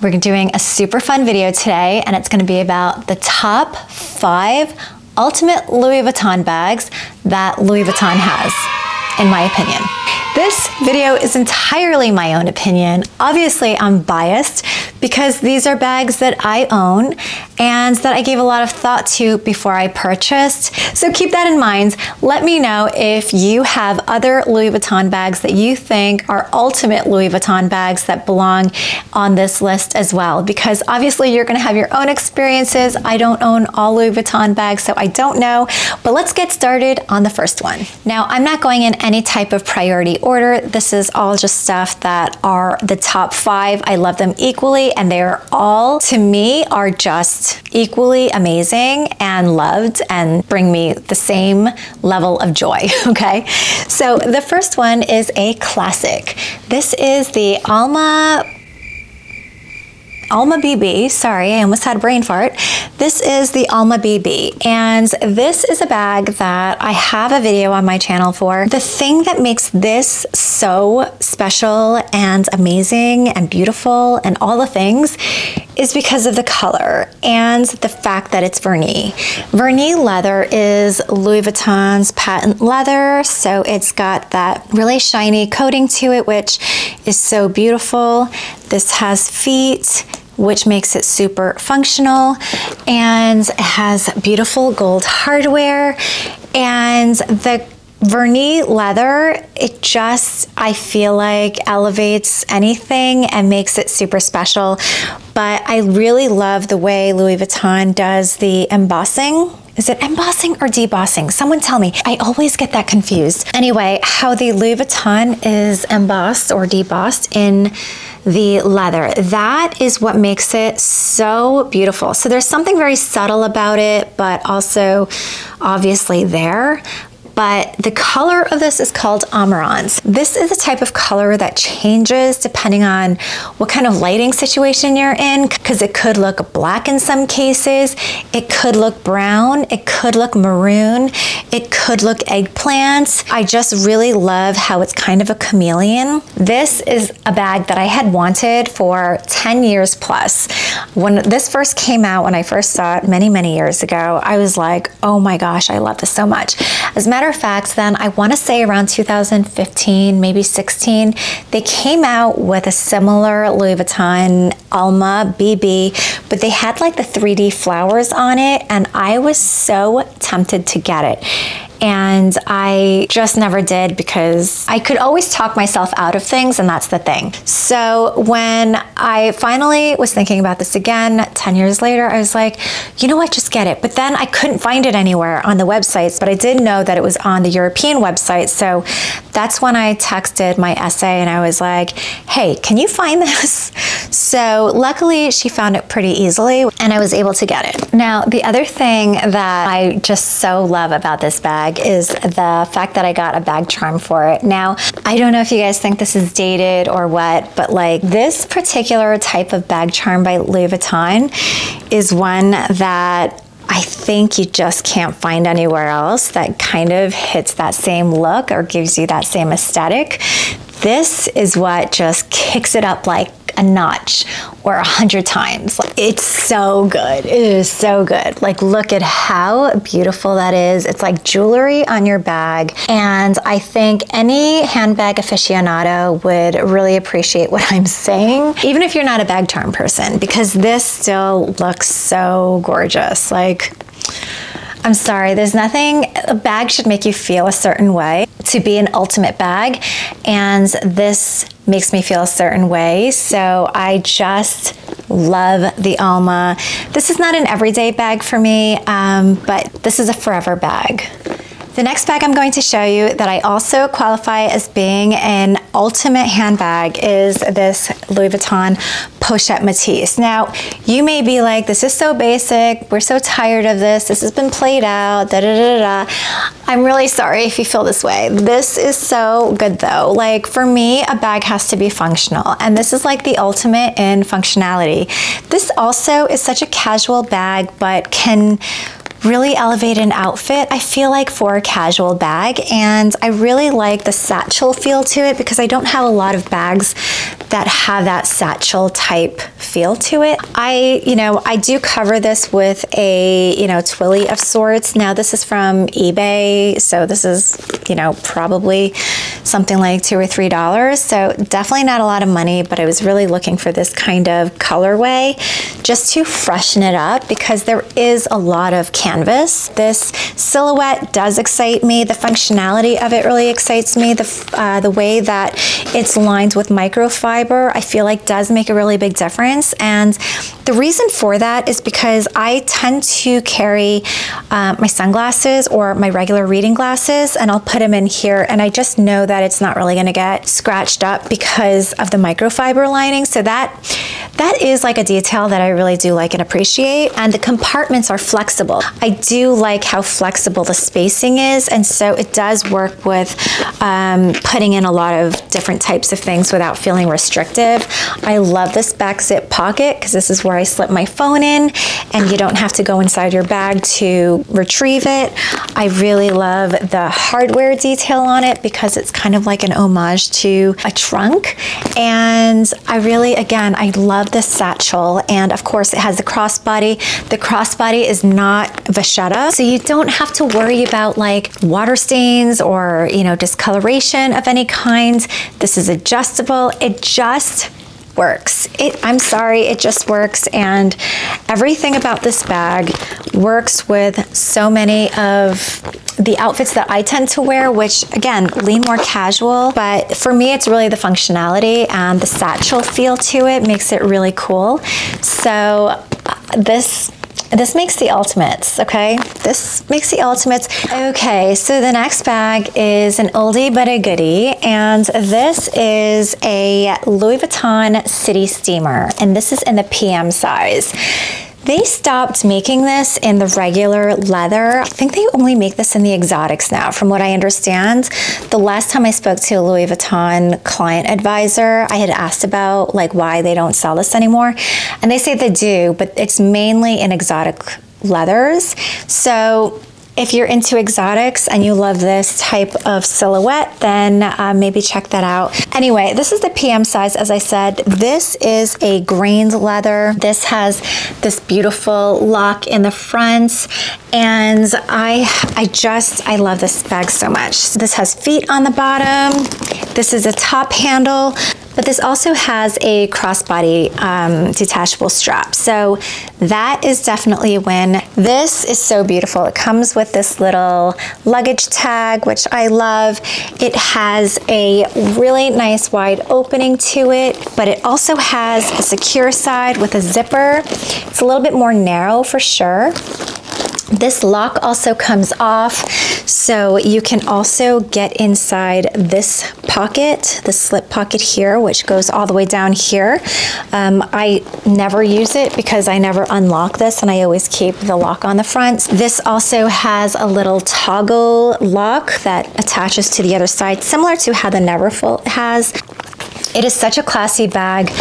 We're doing a super fun video today, and it's going to be about the top 5 ultimate Louis Vuitton bags that Louis Vuitton has, in my opinion. This video is entirely my own opinion. Obviously, I'm biased because these are bags that I own and that I gave a lot of thought to before I purchased. So keep that in mind. Let me know if you have other Louis Vuitton bags that you think are ultimate Louis Vuitton bags that belong on this list as well, because obviously you're gonna have your own experiences. I don't own all Louis Vuitton bags, so I don't know, but let's get started on the first one. Now, I'm not going in any type of priority order. This is all just stuff that are the top 5. I love them equally, and they're all, to me, are just equally amazing and loved and bring me the same level of joy, okay? So the first one is a classic. This is the Alma BB, sorry, I almost had a brain fart. This is the Alma BB, and this is a bag that I have a video on my channel for. The thing that makes this so special and amazing and beautiful and all the things is because of the color and the fact that it's vernis. Vernis leather is Louis Vuitton's patent leather, so it's got that really shiny coating to it, which is so beautiful. This has feet, which makes it super functional, and it has beautiful gold hardware. And the vernis leather, it just, I feel like, elevates anything and makes it super special. But I really love the way Louis Vuitton does the embossing. Is it embossing or debossing? Someone tell me. I always get that confused. Anyway, how the Louis Vuitton is embossed or debossed in the leather. That is what makes it so beautiful. So there's something very subtle about it, but also obviously there. But the color of this is called Amarant. This is a type of color that changes depending on what kind of lighting situation you're in, because it could look black in some cases, it could look brown, it could look maroon, it could look eggplant. I just really love how it's kind of a chameleon. This is a bag that I had wanted for 10 years plus. When this first came out, when I first saw it many years ago, I was like, oh my gosh, I love this so much. As a matter of fact, then I want to say around 2015, maybe 16, they came out with a similar Louis Vuitton Alma BB, but they had like the 3D flowers on it, and I was so tempted to get it. And I just never did because I could always talk myself out of things, and that's the thing. So when I finally was thinking about this again 10 years later, I was like, you know what, just get it. But then I couldn't find it anywhere on the websites, but I did know that it was on the European website. So that's when I texted my essay and I was like, hey, can you find this? So luckily she found it pretty easily and I was able to get it. Now, the other thing that I just so love about this bag is the fact that I got a bag charm for it. Now, I don't know if you guys think this is dated or what, but like this particular type of bag charm by Louis Vuitton is one that I think you just can't find anywhere else that kind of hits that same look or gives you that same aesthetic. This is what just kicks it up like a notch or 100 times. It's so good. It is so good. Like, look at how beautiful that is. It's like jewelry on your bag. And I think any handbag aficionado would really appreciate what I'm saying, even if you're not a bag charm person, because this still looks so gorgeous. Like, I'm sorry, there's nothing, a bag should make you feel a certain way to be an ultimate bag, and this makes me feel a certain way. So I just love the Alma. This is not an everyday bag for me, but this is a forever bag. The next bag I'm going to show you that I also qualify as being an ultimate handbag is this Louis Vuitton Pochette Métis. Now, you may be like, this is so basic, we're so tired of this, this has been played out, da da da da. I'm really sorry if you feel this way. This is so good though. Like, for me, a bag has to be functional, and this is like the ultimate in functionality. This also is such a casual bag, but can really elevate an outfit, I feel like, for a casual bag. And I really like the satchel feel to it because I don't have a lot of bags that have that satchel type feel to it. I do cover this with a, twilly of sorts. Now this is from eBay, so this is, probably something like $2 or $3. So definitely not a lot of money, but I was really looking for this kind of colorway just to freshen it up because there is a lot of canvas. This silhouette does excite me. The functionality of it really excites me. The way that it's lined with microfiber, I feel like does make a really big difference. And the reason for that is because I tend to carry my sunglasses or my regular reading glasses, and I'll put them in here, and I just know that it's not really gonna get scratched up because of the microfiber lining. So that is like a detail that I really do like and appreciate. And the compartments are flexible. I do like how flexible the spacing is, and so it does work with putting in a lot of different types of things without feeling restrictive. I love this back zip pocket because this is where I slip my phone in, and you don't have to go inside your bag to retrieve it. I really love the hardware detail on it because it's kind of like an homage to a trunk. And I love the satchel, and of course it has the crossbody. The crossbody is not vachetta, so you don't have to worry about like water stains or discoloration of any kind. This is adjustable. It just works. I'm sorry, it just works. And everything about this bag works with so many of the outfits that I tend to wear, which again, lean more casual, but for me, it's really the functionality and the satchel feel to it makes it really cool. So this makes the ultimates, okay? This makes the ultimates. Okay, so the next bag is an oldie but a goodie, and this is a Louis Vuitton City Steamer, and this is in the PM size. They stopped making this in the regular leather. I think they only make this in the exotics now, from what I understand. The last time I spoke to a Louis Vuitton client advisor, I had asked about like why they don't sell this anymore. And they say they do, but it's mainly in exotic leathers. So if you're into exotics and you love this type of silhouette, then maybe check that out. Anyway, this is the PM size, as I said. This is a grained leather. This has this beautiful lock in the front, and I love this bag so much. This has feet on the bottom. This is a top handle, but this also has a crossbody detachable strap. So that is definitely a win. This is so beautiful. It comes with this little luggage tag, which I love. It has a really nice wide opening to it, but it also has a secure side with a zipper. It's a little bit more narrow for sure. This lock also comes off, so you can also get inside this pocket, the slip pocket here, which goes all the way down here. I never use it because I never unlock this, and I always keep the lock on the front. This also has a little toggle lock that attaches to the other side, similar to how the Neverfull has. It is such a classy bag.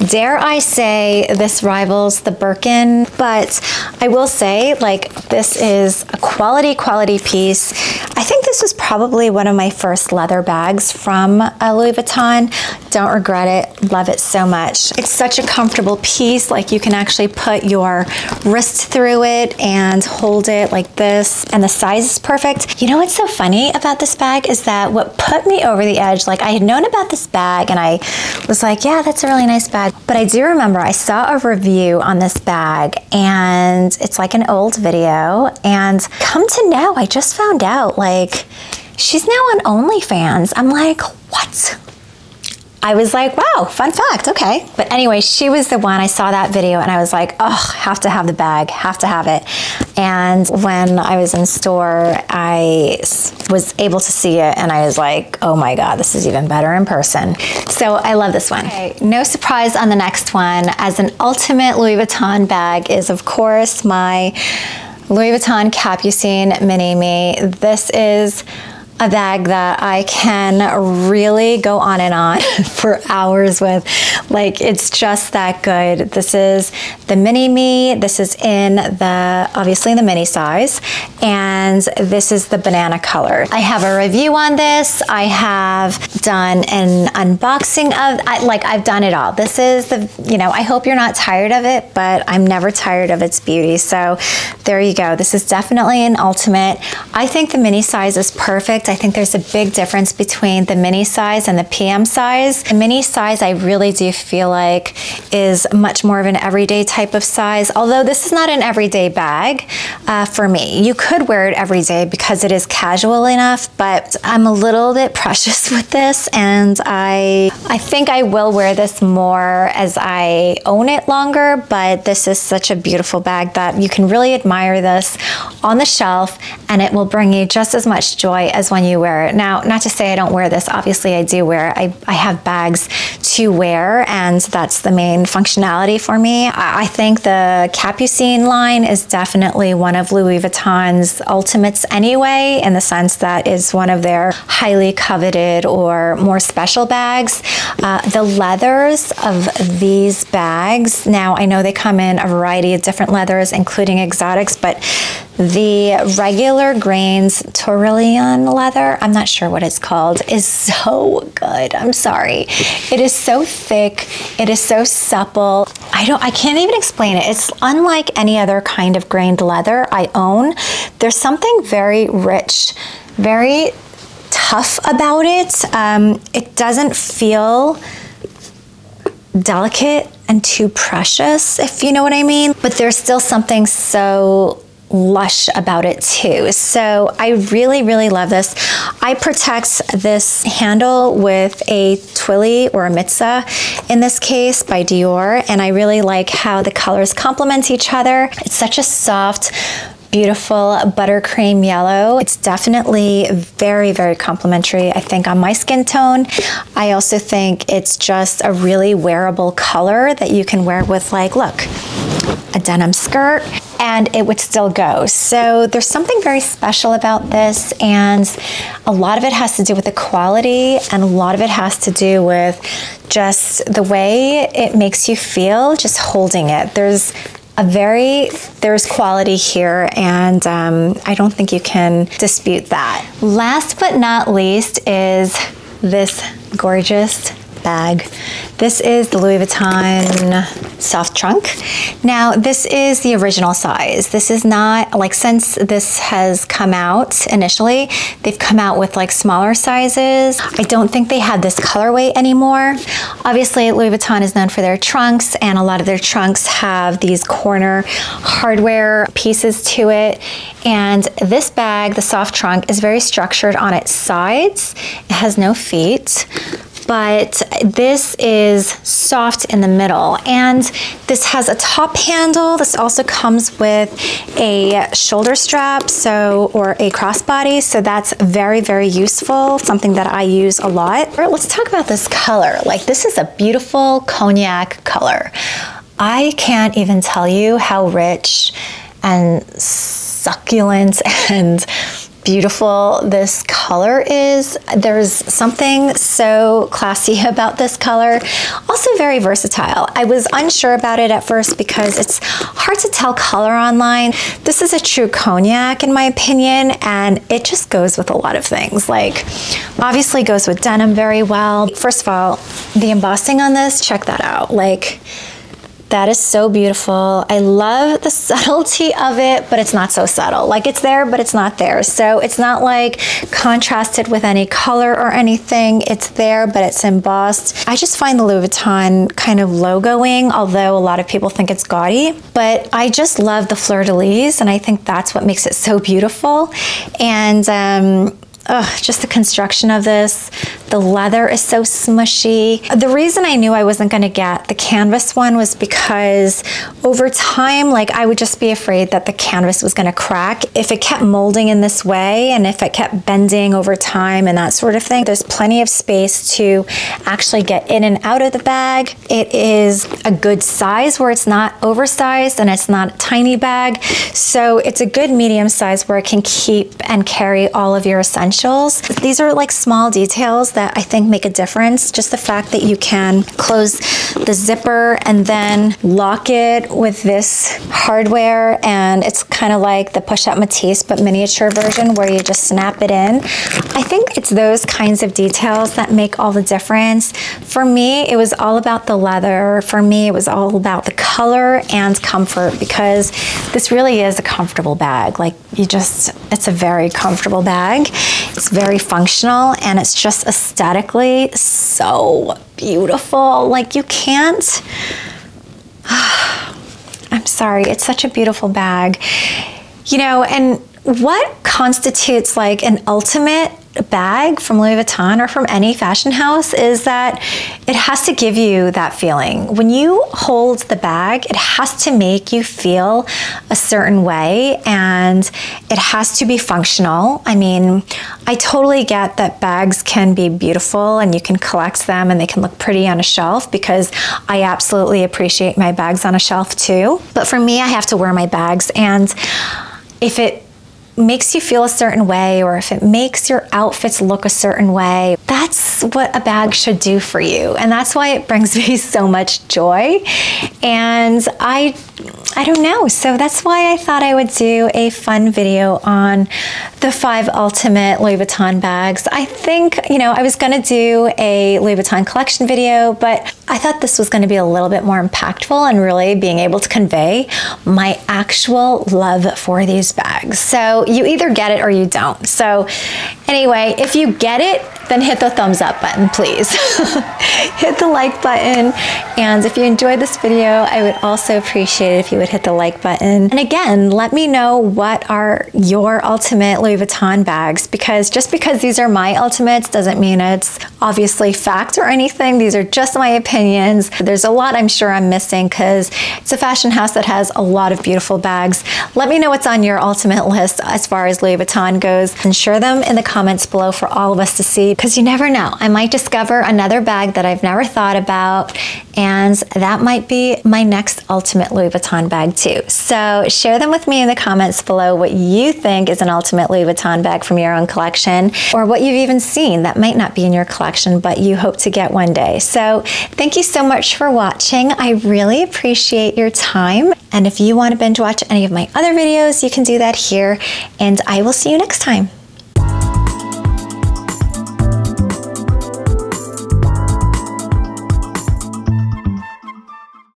Dare I say this rivals the Birkin, but I will say, like, this is a quality piece. I think this was probably one of my first leather bags from Louis Vuitton. Don't regret it, love it so much. It's such a comfortable piece, like you can actually put your wrist through it and hold it like this, and the size is perfect. You know what's so funny about this bag is that what put me over the edge, like I had known about this bag and I was like, yeah, that's a really nice bag. But I do remember I saw a review on this bag, and it's like an old video, and come to know, I just found out like she's now on OnlyFans. I'm like, what? I was like, wow, fun fact, okay. But anyway, she was the one, I saw that video and I was like, oh, have to have the bag, have to have it. And when I was in store, I was able to see it and I was like, oh my God, this is even better in person. So I love this one. Okay, no surprise on the next one, as an ultimate Louis Vuitton bag is of course my Louis Vuitton Capucine Mini Me. This is a bag that I can really go on and on for hours with. Like, it's just that good. This is the mini me. This is in the, obviously the mini size, and this is the banana color. I have a review on this. I have done an unboxing of, I've done it all. This is the, you know, I hope you're not tired of it, but I'm never tired of its beauty. So there you go. This is definitely an ultimate. I think the mini size is perfect. I think there's a big difference between the mini size and the PM size. The mini size, I really do feel like, is much more of an everyday type of size, although this is not an everyday bag for me. You could wear it every day because it is casual enough, but I'm a little bit precious with this, and I think I will wear this more as I own it longer, but this is such a beautiful bag that you can really admire this on the shelf, and it will bring you just as much joy as when you wear it. Now, not to say I don't wear this, obviously I do wear it. I have bags to wear, and that's the main functionality for me. I think the Capucine line is definitely one of Louis Vuitton's ultimates anyway, in the sense that is one of their highly coveted or more special bags. The leathers of these bags, now I know they come in a variety of different leathers, including exotics, but the regular grains Tourillion leather, I'm not sure what it's called, is so good. I'm sorry. It is so thick. It is so supple. I can't even explain it. It's unlike any other kind of grained leather I own. There's something very rich, very tough about it. It doesn't feel delicate and too precious, if you know what I mean. But there's still something so lush about it too. So I really, really love this. I protect this handle with a Twilly or a Mitza in this case by Dior, and I really like how the colors complement each other. It's such a soft, beautiful buttercream yellow. It's definitely very, very complimentary, I think, on my skin tone. I also think it's just a really wearable color that you can wear with, like, look, a denim skirt, and it would still go. So there's something very special about this, and a lot of it has to do with the quality, and a lot of it has to do with just the way it makes you feel just holding it. There's quality here, and I don't think you can dispute that. Last but not least is this gorgeous bag. This is the Louis Vuitton soft trunk. Now, this is the original size. This is not, like, since this has come out initially, they've come out with like smaller sizes. I don't think they have this colorway anymore. Obviously, Louis Vuitton is known for their trunks, and a lot of their trunks have these corner hardware pieces to it. And this bag, the soft trunk, is very structured on its sides. It has no feet, but this is soft in the middle, and this has a top handle. This also comes with a shoulder strap, or a crossbody, so that's very, very useful, something that I use a lot. All right, let's talk about this color. Like, this is a beautiful cognac color. I can't even tell you how rich and succulent and beautiful this color is. There's something so classy about this color. Also very versatile. I was unsure about it at first because it's hard to tell color online. This is a true cognac in my opinion, and it just goes with a lot of things. Like, obviously goes with denim very well. First of all, the embossing on this, check that out. Like, that is so beautiful. I love the subtlety of it, but it's not so subtle. Like, it's there, but it's not there. So it's not like contrasted with any color or anything. It's there, but it's embossed. I just find the Louis Vuitton kind of logoing, although a lot of people think it's gaudy, but I just love the fleur-de-lis, and I think that's what makes it so beautiful. And just the construction of this. The leather is so smushy. The reason I knew I wasn't gonna get the canvas one was because over time, like, I would just be afraid that the canvas was gonna crack if it kept molding in this way, and if it kept bending over time and that sort of thing. There's plenty of space to actually get in and out of the bag. It is a good size where it's not oversized and it's not a tiny bag. So it's a good medium size where it can keep and carry all of your essentials. essentials. These are like small details that I think make a difference. Just the fact that you can close the zipper and then lock it with this hardware, and it's kind of like the push-up Matisse but miniature version where you just snap it in. I think it's those kinds of details that make all the difference. For me, it was all about the leather. For me, it was all about the color and comfort, because this really is a comfortable bag. Like, it's a very comfortable bag. It's very functional, and it's just aesthetically so beautiful. Like, you can't, I'm sorry, it's such a beautiful bag. You know, and what constitutes like an ultimate bag from Louis Vuitton or from any fashion house is that it has to give you that feeling. When you hold the bag, it has to make you feel a certain way, and it has to be functional. I mean, I totally get that bags can be beautiful and you can collect them and they can look pretty on a shelf, because I absolutely appreciate my bags on a shelf too. But for me, I have to wear my bags, and if it makes you feel a certain way, or if it makes your outfits look a certain way, that's what a bag should do for you. And that's why it brings me so much joy. And I don't know. So that's why I thought I would do a fun video on the 5 ultimate Louis Vuitton bags. I think, you know, I was gonna do a Louis Vuitton collection video, but I thought this was gonna be a little bit more impactful and really being able to convey my actual love for these bags. So you either get it or you don't. So anyway, if you get it, then hit the thumbs up button, please. Hit the like button. And if you enjoyed this video, I would also appreciate it if you would hit the like button. And again, let me know what are your ultimate Louis Vuitton bags, because just because these are my ultimates doesn't mean it's obviously fact or anything. These are just my opinions. There's a lot I'm sure I'm missing, because it's a fashion house that has a lot of beautiful bags. Let me know what's on your ultimate list as far as Louis Vuitton goes, and share them in the comments below for all of us to see, because you never know. I might discover another bag that I've never thought about, and that might be my next ultimate Louis Vuitton bag too. So share them with me in the comments below what you think is an ultimate Louis Vuitton bag from your own collection, or what you've even seen that might not be in your collection but you hope to get one day. So thank you so much for watching. I really appreciate your time. And if you want to binge watch any of my other videos, you can do that here, and I will see you next time.